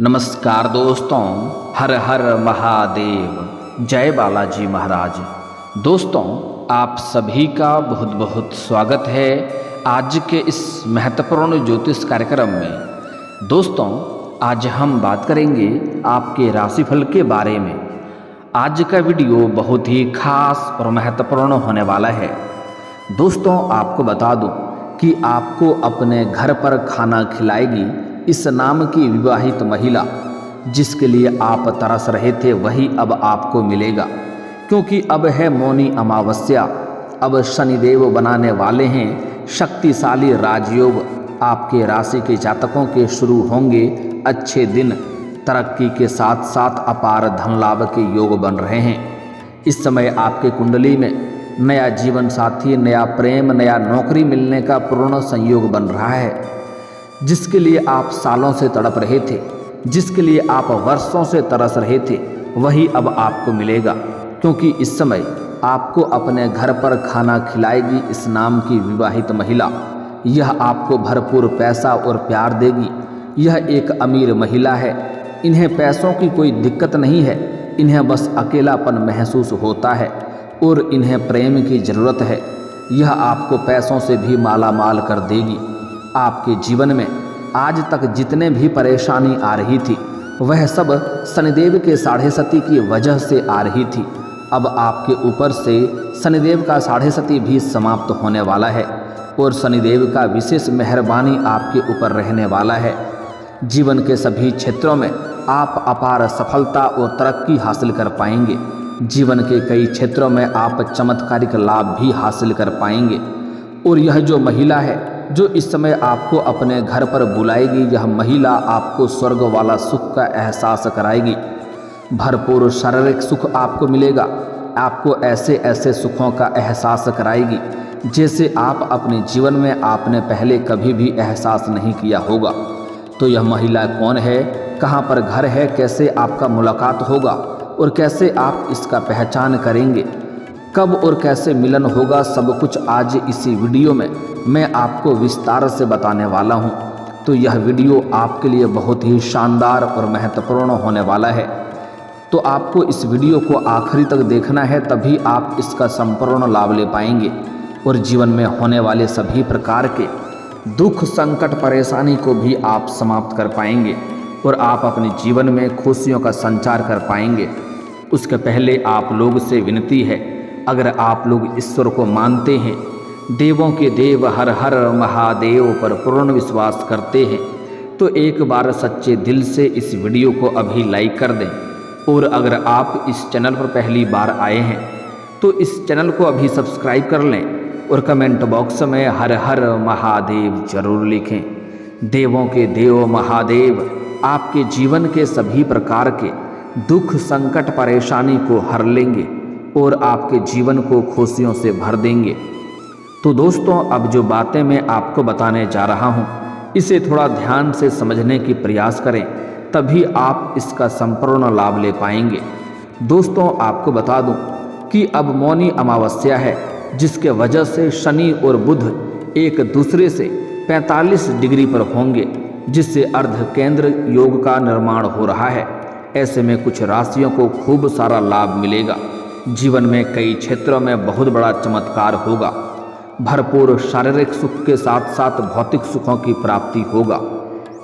नमस्कार दोस्तों, हर हर महादेव, जय बालाजी महाराज। दोस्तों, आप सभी का बहुत बहुत स्वागत है आज के इस महत्वपूर्ण ज्योतिष कार्यक्रम में। दोस्तों, आज हम बात करेंगे आपके राशिफल के बारे में। आज का वीडियो बहुत ही खास और महत्वपूर्ण होने वाला है। दोस्तों, आपको बता दूं कि आपको अपने घर पर खाना खिलाएगी इस नाम की विवाहित महिला, जिसके लिए आप तरस रहे थे वही अब आपको मिलेगा। क्योंकि अब है मौनी अमावस्या, अब शनिदेव बनाने वाले हैं शक्तिशाली राजयोग। आपके राशि के जातकों के शुरू होंगे अच्छे दिन, तरक्की के साथ साथ अपार धन लाभ के योग बन रहे हैं। इस समय आपके कुंडली में नया जीवन साथी, नया प्रेम, नया नौकरी मिलने का पूर्ण संयोग बन रहा है। जिसके लिए आप सालों से तड़प रहे थे, जिसके लिए आप वर्षों से तरस रहे थे, वही अब आपको मिलेगा। क्योंकि इस समय आपको अपने घर पर खाना खिलाएगी इस नाम की विवाहित महिला। यह आपको भरपूर पैसा और प्यार देगी। यह एक अमीर महिला है। इन्हें पैसों की कोई दिक्कत नहीं है, इन्हें बस अकेलापन महसूस होता है और इन्हें प्रेम की ज़रूरत है। यह आपको पैसों से भी माला माल कर देगी। आपके जीवन में आज तक जितने भी परेशानी आ रही थी, वह सब शनिदेव के 7.5 की वजह से आ रही थी। अब आपके ऊपर से शनिदेव का 7.5 भी समाप्त होने वाला है और शनिदेव का विशेष मेहरबानी आपके ऊपर रहने वाला है। जीवन के सभी क्षेत्रों में आप अपार सफलता और तरक्की हासिल कर पाएंगे। जीवन के कई क्षेत्रों में आप चमत्कारिक लाभ भी हासिल कर पाएंगे। और यह जो महिला है जो इस समय आपको अपने घर पर बुलाएगी, यह महिला आपको स्वर्ग वाला सुख का एहसास कराएगी। भरपूर शारीरिक सुख आपको मिलेगा। आपको ऐसे ऐसे सुखों का एहसास कराएगी जैसे आप अपने जीवन में आपने पहले कभी भी एहसास नहीं किया होगा। तो यह महिला कौन है, कहाँ पर घर है, कैसे आपका मुलाकात होगा और कैसे आप इसका पहचान करेंगे, कब और कैसे मिलन होगा, सब कुछ आज इसी वीडियो में मैं आपको विस्तार से बताने वाला हूं। तो यह वीडियो आपके लिए बहुत ही शानदार और महत्वपूर्ण होने वाला है। तो आपको इस वीडियो को आखिरी तक देखना है, तभी आप इसका संपूर्ण लाभ ले पाएंगे और जीवन में होने वाले सभी प्रकार के दुख, संकट, परेशानी को भी आप समाप्त कर पाएंगे और आप अपने जीवन में खुशियों का संचार कर पाएंगे। उसके पहले आप लोग से विनती है, अगर आप लोग ईश्वर को मानते हैं, देवों के देव हर हर महादेव पर पूर्ण विश्वास करते हैं, तो एक बार सच्चे दिल से इस वीडियो को अभी लाइक कर दें। और अगर आप इस चैनल पर पहली बार आए हैं तो इस चैनल को अभी सब्सक्राइब कर लें और कमेंट बॉक्स में हर हर महादेव जरूर लिखें। देवों के देव महादेव आपके जीवन के सभी प्रकार के दुख, संकट, परेशानी को हर लेंगे और आपके जीवन को खुशियों से भर देंगे। तो दोस्तों, अब जो बातें मैं आपको बताने जा रहा हूँ, इसे थोड़ा ध्यान से समझने की प्रयास करें, तभी आप इसका संपूर्ण लाभ ले पाएंगे। दोस्तों, आपको बता दूं कि अब मौनी अमावस्या है, जिसके वजह से शनि और बुध एक दूसरे से 45 डिग्री पर होंगे, जिससे अर्ध केंद्र योग का निर्माण हो रहा है। ऐसे में कुछ राशियों को खूब सारा लाभ मिलेगा। जीवन में कई क्षेत्रों में बहुत बड़ा चमत्कार होगा। भरपूर शारीरिक सुख के साथ साथ भौतिक सुखों की प्राप्ति होगा।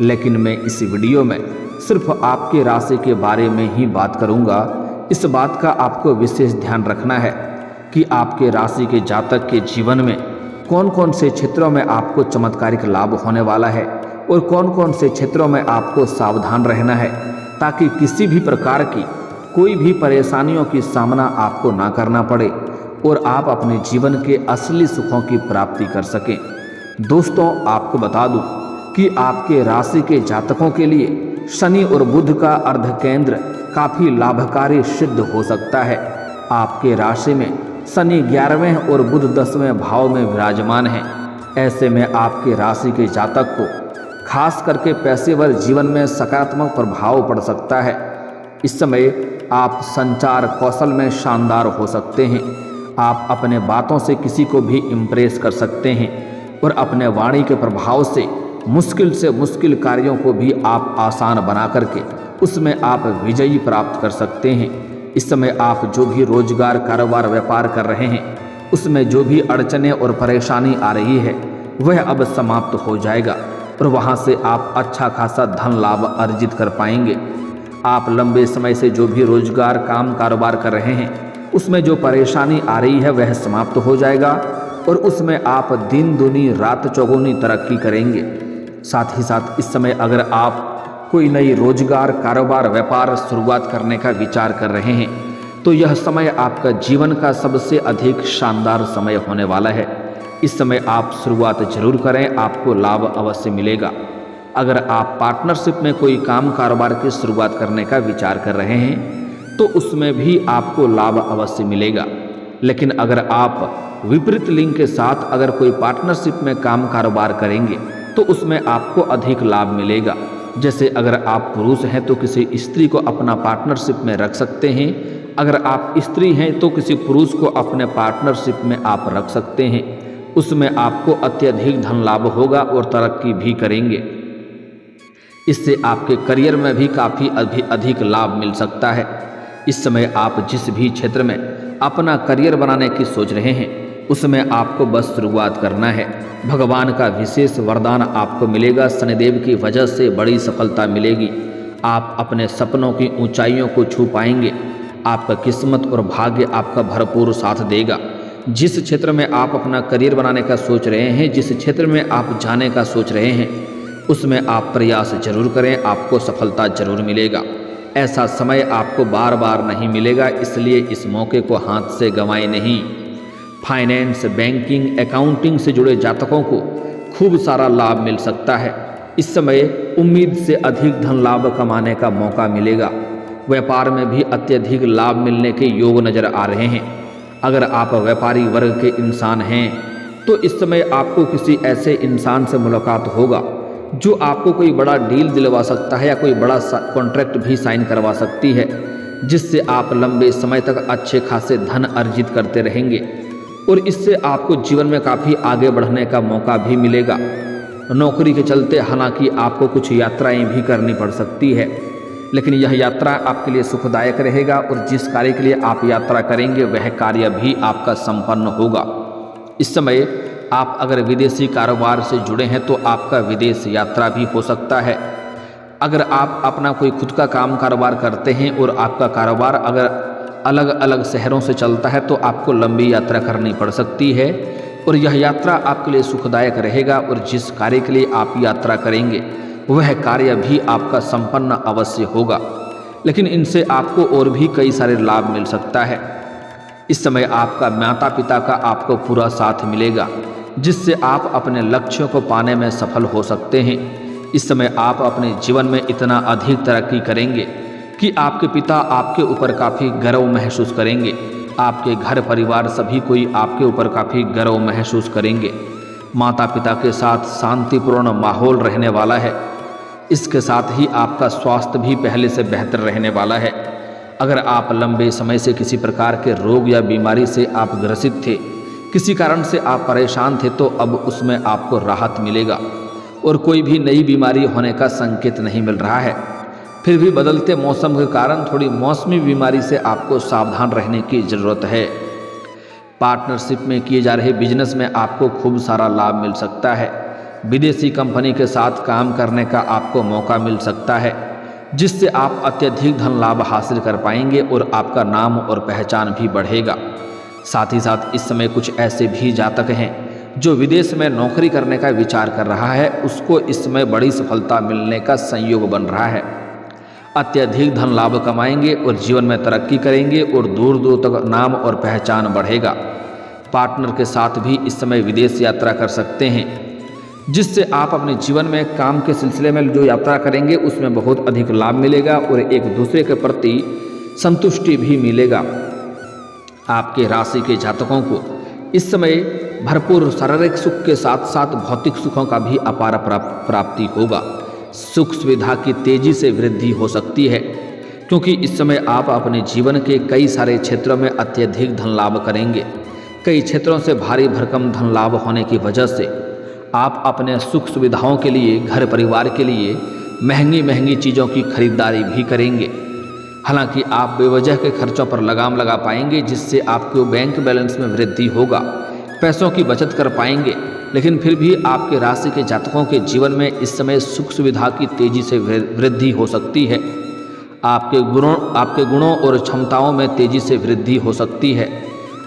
लेकिन मैं इस वीडियो में सिर्फ आपके राशि के बारे में ही बात करूंगा। इस बात का आपको विशेष ध्यान रखना है कि आपके राशि के जातक के जीवन में कौन कौन से क्षेत्रों में आपको चमत्कारिक लाभ होने वाला है और कौन कौन से क्षेत्रों में आपको सावधान रहना है, ताकि किसी भी प्रकार की कोई भी परेशानियों की सामना आपको ना करना पड़े और आप अपने जीवन के असली सुखों की प्राप्ति कर सकें। दोस्तों, आपको बता दूं कि आपके राशि के जातकों के लिए शनि और बुध का अर्ध केंद्र काफ़ी लाभकारी सिद्ध हो सकता है। आपके राशि में शनि 11वें और बुध 10वें भाव में विराजमान हैं। ऐसे में आपके राशि के जातक को खास करके पेशेवर जीवन में सकारात्मक प्रभाव पड़ सकता है। इस समय आप संचार कौशल में शानदार हो सकते हैं। आप अपने बातों से किसी को भी इम्प्रेस कर सकते हैं और अपने वाणी के प्रभाव से मुश्किल से मुश्किल कार्यों को भी आप आसान बना करके उसमें आप विजयी प्राप्त कर सकते हैं। इस समय आप जो भी रोजगार, कारोबार, व्यापार कर रहे हैं उसमें जो भी अड़चनें और परेशानी आ रही है वह अब समाप्त हो जाएगा और वहां से आप अच्छा खासा धन लाभ अर्जित कर पाएंगे। आप लंबे समय से जो भी रोजगार, काम, कारोबार कर रहे हैं उसमें जो परेशानी आ रही है वह समाप्त हो जाएगा और उसमें आप दिन दूनी रात चौगुनी तरक्की करेंगे। साथ ही साथ इस समय अगर आप कोई नई रोजगार, कारोबार, व्यापार शुरुआत करने का विचार कर रहे हैं तो यह समय आपका जीवन का सबसे अधिक शानदार समय होने वाला है। इस समय आप शुरुआत जरूर करें, आपको लाभ अवश्य मिलेगा। अगर आप पार्टनरशिप में कोई काम, कारोबार की शुरुआत करने का विचार कर रहे हैं तो उसमें भी आपको लाभ अवश्य मिलेगा। लेकिन अगर आप विपरीत लिंग के साथ अगर कोई पार्टनरशिप में काम, कारोबार करेंगे तो उसमें आपको अधिक लाभ मिलेगा। जैसे अगर आप पुरुष हैं तो किसी स्त्री को अपना पार्टनरशिप में रख सकते हैं, अगर आप स्त्री हैं तो किसी पुरुष को अपने पार्टनरशिप में आप रख सकते हैं। उसमें आपको अत्यधिक धन लाभ होगा और तरक्की भी करेंगे। इससे आपके करियर में भी काफ़ी अधिक लाभ मिल सकता है। इस समय आप जिस भी क्षेत्र में अपना करियर बनाने की सोच रहे हैं उसमें आपको बस शुरुआत करना है। भगवान का विशेष वरदान आपको मिलेगा, शनिदेव की वजह से बड़ी सफलता मिलेगी। आप अपने सपनों की ऊंचाइयों को छू पाएंगे। आपका किस्मत और भाग्य आपका भरपूर साथ देगा। जिस क्षेत्र में आप अपना करियर बनाने का सोच रहे हैं, जिस क्षेत्र में आप जाने का सोच रहे हैं उसमें आप प्रयास जरूर करें, आपको सफलता जरूर मिलेगा। ऐसा समय आपको बार बार नहीं मिलेगा, इसलिए इस मौके को हाथ से गंवाएं नहीं। फाइनेंस, बैंकिंग, अकाउंटिंग से जुड़े जातकों को खूब सारा लाभ मिल सकता है। इस समय उम्मीद से अधिक धन लाभ कमाने का मौका मिलेगा। व्यापार में भी अत्यधिक लाभ मिलने के योग नजर आ रहे हैं। अगर आप व्यापारी वर्ग के इंसान हैं तो इस समय आपको किसी ऐसे इंसान से मुलाकात होगा जो आपको कोई बड़ा डील दिलवा सकता है या कोई बड़ा कॉन्ट्रैक्ट भी साइन करवा सकती है, जिससे आप लंबे समय तक अच्छे खासे धन अर्जित करते रहेंगे और इससे आपको जीवन में काफ़ी आगे बढ़ने का मौका भी मिलेगा। नौकरी के चलते हालांकि आपको कुछ यात्राएं भी करनी पड़ सकती है, लेकिन यह यात्रा आपके लिए सुखदायक रहेगा और जिस कार्य के लिए आप यात्रा करेंगे वह कार्य भी आपका संपन्न होगा। इस समय आप अगर विदेशी कारोबार से जुड़े हैं तो आपका विदेश यात्रा भी हो सकता है। अगर आप अपना कोई खुद का काम, कारोबार करते हैं और आपका कारोबार अगर अलग अलग शहरों से चलता है तो आपको लंबी यात्रा करनी पड़ सकती है और यह यात्रा आपके लिए सुखदायक रहेगा और जिस कार्य के लिए आप यात्रा करेंगे वह कार्य भी आपका संपन्न अवश्य होगा। लेकिन इनसे आपको और भी कई सारे लाभ मिल सकता है। इस समय आपका माता पिता का आपको पूरा साथ मिलेगा, जिससे आप अपने लक्ष्यों को पाने में सफल हो सकते हैं। इस समय आप अपने जीवन में इतना अधिक तरक्की करेंगे कि आपके पिता आपके ऊपर काफ़ी गर्व महसूस करेंगे। आपके घर परिवार सभी कोई आपके ऊपर काफ़ी गर्व महसूस करेंगे। माता पिता के साथ शांतिपूर्ण माहौल रहने वाला है। इसके साथ ही आपका स्वास्थ्य भी पहले से बेहतर रहने वाला है। अगर आप लंबे समय से किसी प्रकार के रोग या बीमारी से आप ग्रसित थे, किसी कारण से आप परेशान थे, तो अब उसमें आपको राहत मिलेगा और कोई भी नई बीमारी होने का संकेत नहीं मिल रहा है। फिर भी बदलते मौसम के कारण थोड़ी मौसमी बीमारी से आपको सावधान रहने की ज़रूरत है। पार्टनरशिप में किए जा रहे बिजनेस में आपको खूब सारा लाभ मिल सकता है। विदेशी कंपनी के साथ काम करने का आपको मौका मिल सकता है, जिससे आप अत्यधिक धन लाभ हासिल कर पाएंगे और आपका नाम और पहचान भी बढ़ेगा। साथ ही साथ इस समय कुछ ऐसे भी जातक हैं जो विदेश में नौकरी करने का विचार कर रहा है, उसको इस समय बड़ी सफलता मिलने का संयोग बन रहा है। अत्यधिक धन लाभ कमाएंगे और जीवन में तरक्की करेंगे और दूर दूर तक नाम और पहचान बढ़ेगा। पार्टनर के साथ भी इस समय विदेश यात्रा कर सकते हैं, जिससे आप अपने जीवन में काम के सिलसिले में जो यात्रा करेंगे उसमें बहुत अधिक लाभ मिलेगा और एक दूसरे के प्रति संतुष्टि भी मिलेगा। आपके राशि के जातकों को इस समय भरपूर शारीरिक सुख के साथ साथ भौतिक सुखों का भी अपार प्राप्ति होगा। सुख सुविधा की तेजी से वृद्धि हो सकती है, क्योंकि इस समय आप अपने जीवन के कई सारे क्षेत्रों में अत्यधिक धन लाभ करेंगे। कई क्षेत्रों से भारी भरकम धन लाभ होने की वजह से आप अपने सुख सुविधाओं के लिए, घर परिवार के लिए महंगी महंगी चीज़ों की खरीदारी भी करेंगे। हालांकि आप बेवजह के खर्चों पर लगाम लगा पाएंगे, जिससे आपके बैंक बैलेंस में वृद्धि होगा, पैसों की बचत कर पाएंगे। लेकिन फिर भी आपके राशि के जातकों के जीवन में इस समय सुख सुविधा की तेजी से वृद्धि हो सकती है। आपके गुणों और क्षमताओं में तेजी से वृद्धि हो सकती है।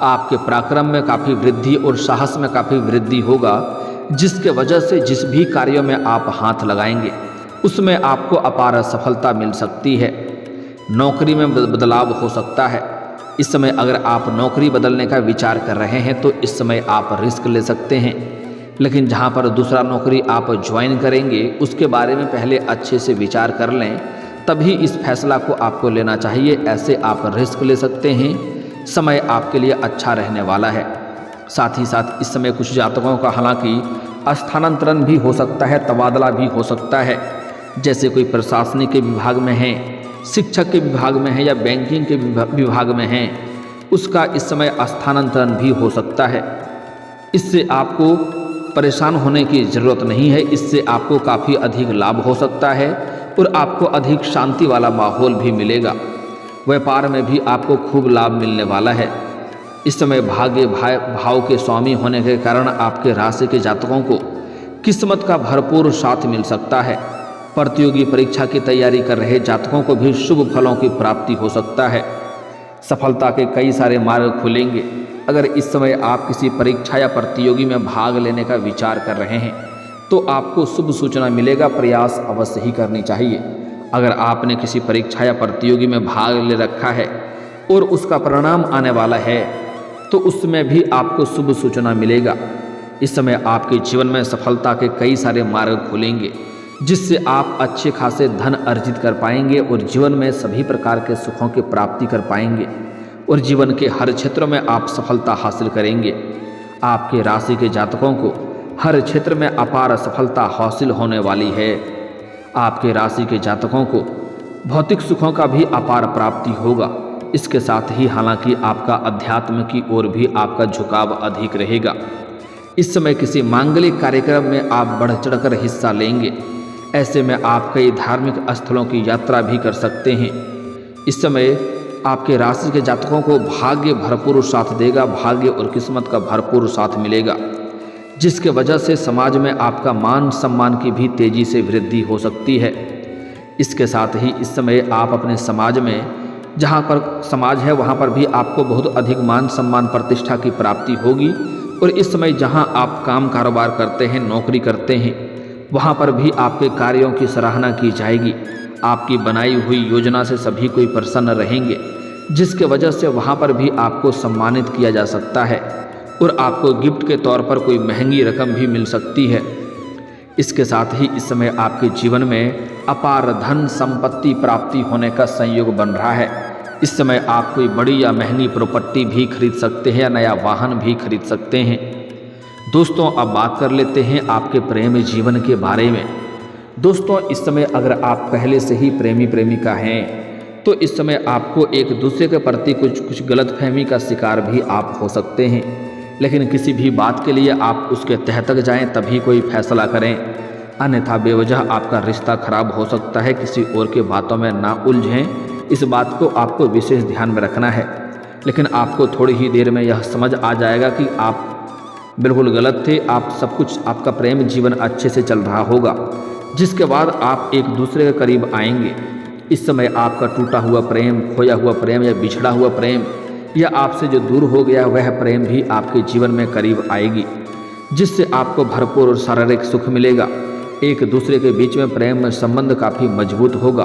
आपके पराक्रम में काफ़ी वृद्धि और साहस में काफ़ी वृद्धि होगा, जिसके वजह से जिस भी कार्यों में आप हाथ लगाएंगे उसमें आपको अपार सफलता मिल सकती है। नौकरी में बदलाव हो सकता है। इस समय अगर आप नौकरी बदलने का विचार कर रहे हैं तो इस समय आप रिस्क ले सकते हैं। लेकिन जहां पर दूसरा नौकरी आप ज्वाइन करेंगे उसके बारे में पहले अच्छे से विचार कर लें, तभी इस फैसला को आपको लेना चाहिए। ऐसे आप रिस्क ले सकते हैं। समय आपके लिए अच्छा रहने वाला है। साथ ही साथ इस समय कुछ जातकों का हालांकि स्थानांतरण भी हो सकता है, तबादला भी हो सकता है। जैसे कोई प्रशासनिक के विभाग में है, शिक्षक के विभाग में है या बैंकिंग के विभाग में है, उसका इस समय स्थानांतरण भी हो सकता है। इससे आपको परेशान होने की ज़रूरत नहीं है। इससे आपको काफ़ी अधिक लाभ हो सकता है और आपको अधिक शांति वाला माहौल भी मिलेगा। व्यापार में भी आपको खूब लाभ मिलने वाला है। इस समय भाग्य भाव के स्वामी होने के कारण आपके राशि के जातकों को किस्मत का भरपूर साथ मिल सकता है। प्रतियोगी परीक्षा की तैयारी कर रहे जातकों को भी शुभ फलों की प्राप्ति हो सकता है। सफलता के कई सारे मार्ग खुलेंगे। अगर इस समय आप किसी परीक्षा या प्रतियोगी में भाग लेने का विचार कर रहे हैं तो आपको शुभ सूचना मिलेगा। प्रयास अवश्य ही करनी चाहिए। अगर आपने किसी परीक्षा या प्रतियोगी में भाग ले रखा है और उसका परिणाम आने वाला है तो उसमें भी आपको शुभ सूचना मिलेगा। इस समय आपके जीवन में सफलता के कई सारे मार्ग खुलेंगे, जिससे आप अच्छे खासे धन अर्जित कर पाएंगे और जीवन में सभी प्रकार के सुखों की प्राप्ति कर पाएंगे और जीवन के हर क्षेत्र में आप सफलता हासिल करेंगे। आपके राशि के जातकों को हर क्षेत्र में अपार सफलता हासिल होने वाली है। आपके राशि के जातकों को भौतिक सुखों का भी अपार प्राप्ति होगा। इसके साथ ही हालांकि आपका अध्यात्म की ओर भी आपका झुकाव अधिक रहेगा। इस समय किसी मांगलिक कार्यक्रम में आप बढ़ चढ़कर हिस्सा लेंगे। ऐसे में आप कई धार्मिक स्थलों की यात्रा भी कर सकते हैं। इस समय आपके राशि के जातकों को भाग्य भरपूर साथ देगा। भाग्य और किस्मत का भरपूर साथ मिलेगा, जिसके वजह से समाज में आपका मान सम्मान की भी तेजी से वृद्धि हो सकती है। इसके साथ ही इस समय आप अपने समाज में, जहाँ पर समाज है वहाँ पर भी आपको बहुत अधिक मान सम्मान प्रतिष्ठा की प्राप्ति होगी। और इस समय जहाँ आप काम कारोबार करते हैं, नौकरी करते हैं, वहाँ पर भी आपके कार्यों की सराहना की जाएगी। आपकी बनाई हुई योजना से सभी कोई प्रसन्न रहेंगे, जिसके वजह से वहाँ पर भी आपको सम्मानित किया जा सकता है और आपको गिफ्ट के तौर पर कोई महंगी रकम भी मिल सकती है। इसके साथ ही इस समय आपके जीवन में अपार धन संपत्ति प्राप्ति होने का संयोग बन रहा है। इस समय आप कोई बड़ी या महंगी प्रॉपर्टी भी खरीद सकते हैं या नया वाहन भी खरीद सकते हैं। दोस्तों, अब बात कर लेते हैं आपके प्रेम जीवन के बारे में। दोस्तों, इस समय अगर आप पहले से ही प्रेमी प्रेमिका हैं तो इस समय आपको एक दूसरे के प्रति कुछ गलतफहमी का शिकार भी आप हो सकते हैं। लेकिन किसी भी बात के लिए आप उसके तह तक जाएं तभी कोई फैसला करें, अन्यथा बेवजह आपका रिश्ता खराब हो सकता है। किसी और के बातों में ना उलझें, इस बात को आपको विशेष ध्यान में रखना है। लेकिन आपको थोड़ी ही देर में यह समझ आ जाएगा कि आप बिल्कुल गलत थे। आप सब कुछ, आपका प्रेम जीवन अच्छे से चल रहा होगा, जिसके बाद आप एक दूसरे के करीब आएंगे। इस समय आपका टूटा हुआ प्रेम, खोया हुआ प्रेम या बिछड़ा हुआ प्रेम या आपसे जो दूर हो गया वह प्रेम भी आपके जीवन में करीब आएगी, जिससे आपको भरपूर और शारीरिक सुख मिलेगा। एक दूसरे के बीच में प्रेम में संबंध काफ़ी मजबूत होगा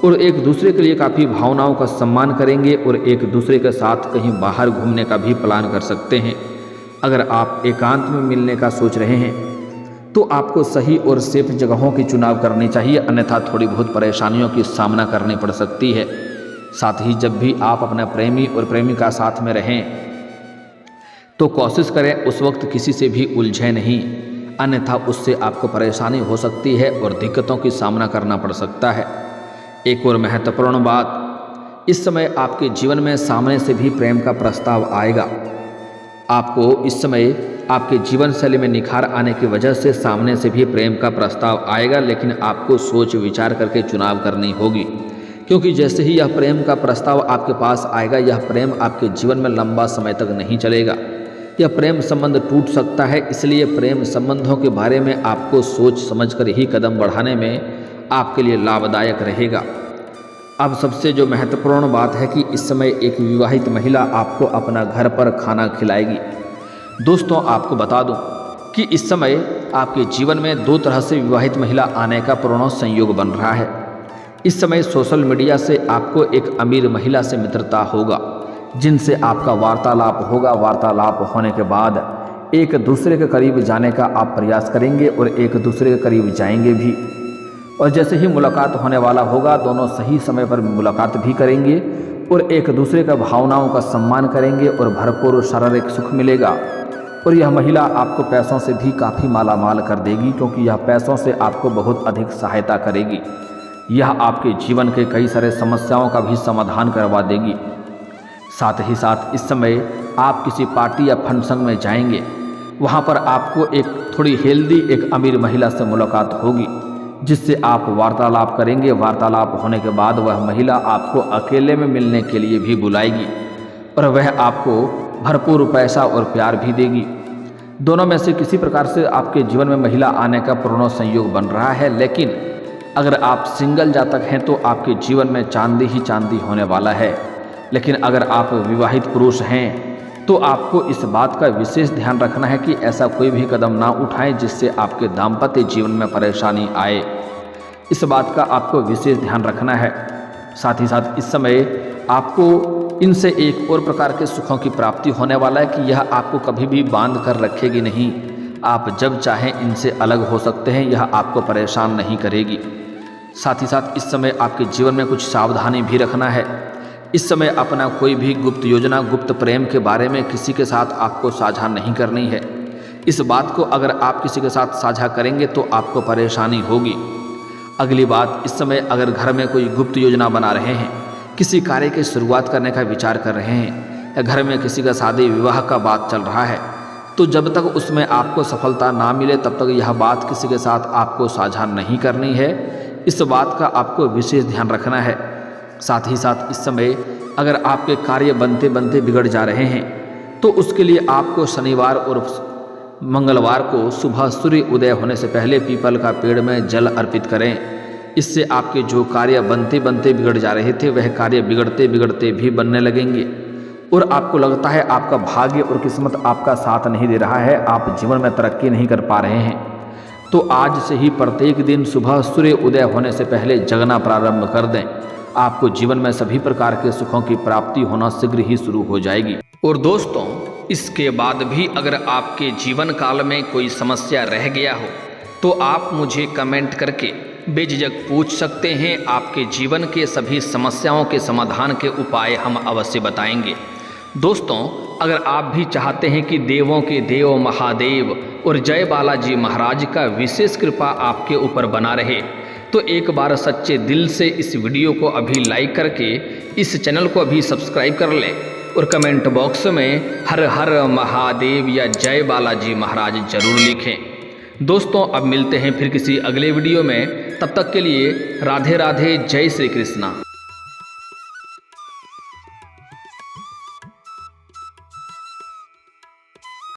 और एक दूसरे के लिए काफ़ी भावनाओं का सम्मान करेंगे और एक दूसरे के साथ कहीं बाहर घूमने का भी प्लान कर सकते हैं। अगर आप एकांत में मिलने का सोच रहे हैं तो आपको सही और सेफ जगहों की चुनाव करनी चाहिए, अन्यथा थोड़ी बहुत परेशानियों की सामना करनी पड़ सकती है। साथ ही जब भी आप अपने प्रेमी और प्रेमिका साथ में रहें तो कोशिश करें उस वक्त किसी से भी उलझे नहीं, अन्यथा उससे आपको परेशानी हो सकती है और दिक्कतों की सामना करना पड़ सकता है। एक और महत्वपूर्ण बात, इस समय आपके जीवन में सामने से भी प्रेम का प्रस्ताव आएगा। आपको इस समय आपके जीवन शैली में निखार आने की वजह से सामने से भी प्रेम का प्रस्ताव आएगा, लेकिन आपको सोच विचार करके चुनाव करनी होगी, क्योंकि जैसे ही यह प्रेम का प्रस्ताव आपके पास आएगा, यह प्रेम आपके जीवन में लंबा समय तक नहीं चलेगा। यह प्रेम संबंध टूट सकता है, इसलिए प्रेम संबंधों के बारे में आपको सोच समझकर ही कदम बढ़ाने में आपके लिए लाभदायक रहेगा। अब सबसे जो महत्वपूर्ण बात है कि इस समय एक विवाहित महिला आपको अपना घर पर खाना खिलाएगी। दोस्तों, आपको बता दूं कि इस समय आपके जीवन में दो तरह से विवाहित महिला आने का पूर्ण संयोग बन रहा है। इस समय सोशल मीडिया से आपको एक अमीर महिला से मित्रता होगा, जिनसे आपका वार्तालाप होगा। वार्तालाप होने के बाद एक दूसरे के करीब जाने का आप प्रयास करेंगे और एक दूसरे के करीब जाएंगे भी। और जैसे ही मुलाकात होने वाला होगा, दोनों सही समय पर मुलाकात भी करेंगे और एक दूसरे का भावनाओं का सम्मान करेंगे और भरपूर शारीरिक सुख मिलेगा। और यह महिला आपको पैसों से भी काफ़ी मालामाल कर देगी, क्योंकि यह पैसों से आपको बहुत अधिक सहायता करेगी। यह आपके जीवन के कई सारे समस्याओं का भी समाधान करवा देगी। साथ ही साथ इस समय आप किसी पार्टी या फंक्शन में जाएंगे, वहाँ पर आपको एक थोड़ी हेल्दी एक अमीर महिला से मुलाकात होगी, जिससे आप वार्तालाप करेंगे। वार्तालाप होने के बाद वह महिला आपको अकेले में मिलने के लिए भी बुलाएगी और वह आपको भरपूर पैसा और प्यार भी देगी। दोनों में से किसी प्रकार से आपके जीवन में महिला आने का पूर्ण संयोग बन रहा है। लेकिन अगर आप सिंगल जातक हैं तो आपके जीवन में चांदी ही चांदी होने वाला है। लेकिन अगर आप विवाहित पुरुष हैं तो आपको इस बात का विशेष ध्यान रखना है कि ऐसा कोई भी कदम ना उठाएं जिससे आपके दाम्पत्य जीवन में परेशानी आए। इस बात का आपको विशेष ध्यान रखना है। साथ ही साथ इस समय आपको इनसे एक और प्रकार के सुखों की प्राप्ति होने वाला है कि यह आपको कभी भी बांध कर रखेगी नहीं। आप जब चाहें इनसे अलग हो सकते हैं, यह आपको परेशान नहीं करेगी। साथ ही साथ इस समय आपके जीवन में कुछ सावधानी भी रखना है। इस समय अपना कोई भी गुप्त योजना, गुप्त प्रेम के बारे में किसी के साथ आपको साझा नहीं करनी है। इस बात को अगर आप किसी के साथ साझा करेंगे तो आपको परेशानी होगी। अगली बात, इस समय अगर घर में कोई गुप्त योजना बना रहे हैं, किसी कार्य की शुरुआत करने का विचार कर रहे हैं, या घर में किसी का शादी विवाह का बात चल रहा है, तो जब तक उसमें आपको सफलता ना मिले तब तक यह बात किसी के साथ आपको साझा नहीं करनी है। इस बात का आपको विशेष ध्यान रखना है। साथ ही साथ इस समय अगर आपके कार्य बनते बनते बिगड़ जा रहे हैं तो उसके लिए आपको शनिवार और मंगलवार को सुबह सूर्य उदय होने से पहले पीपल का पेड़ में जल अर्पित करें। इससे आपके जो कार्य बनते बनते बिगड़ जा रहे थे वह कार्य बिगड़ते बिगड़ते भी बनने लगेंगे। और आपको लगता है आपका भाग्य और किस्मत आपका साथ नहीं दे रहा है, आप जीवन में तरक्की नहीं कर पा रहे हैं, तो आज से ही प्रत्येक दिन सुबह सूर्य उदय होने से पहले जगना प्रारंभ कर दें। आपको जीवन में सभी प्रकार के सुखों की प्राप्ति होना शीघ्र ही शुरू हो जाएगी। और दोस्तों, इसके बाद भी अगर आपके जीवन काल में कोई समस्या रह गया हो तो आप मुझे कमेंट करके बेझिझक पूछ सकते हैं। आपके जीवन के सभी समस्याओं के समाधान के उपाय हम अवश्य बताएंगे। दोस्तों, अगर आप भी चाहते हैं कि देवों के देव महादेव और जय बालाजी महाराज का विशेष कृपा आपके ऊपर बना रहे तो एक बार सच्चे दिल से इस वीडियो को अभी लाइक करके इस चैनल को अभी सब्सक्राइब कर लें और कमेंट बॉक्स में हर हर महादेव या जय बालाजी महाराज जरूर लिखें। दोस्तों, अब मिलते हैं फिर किसी अगले वीडियो में। तब तक के लिए राधे राधे, जय श्री कृष्णा।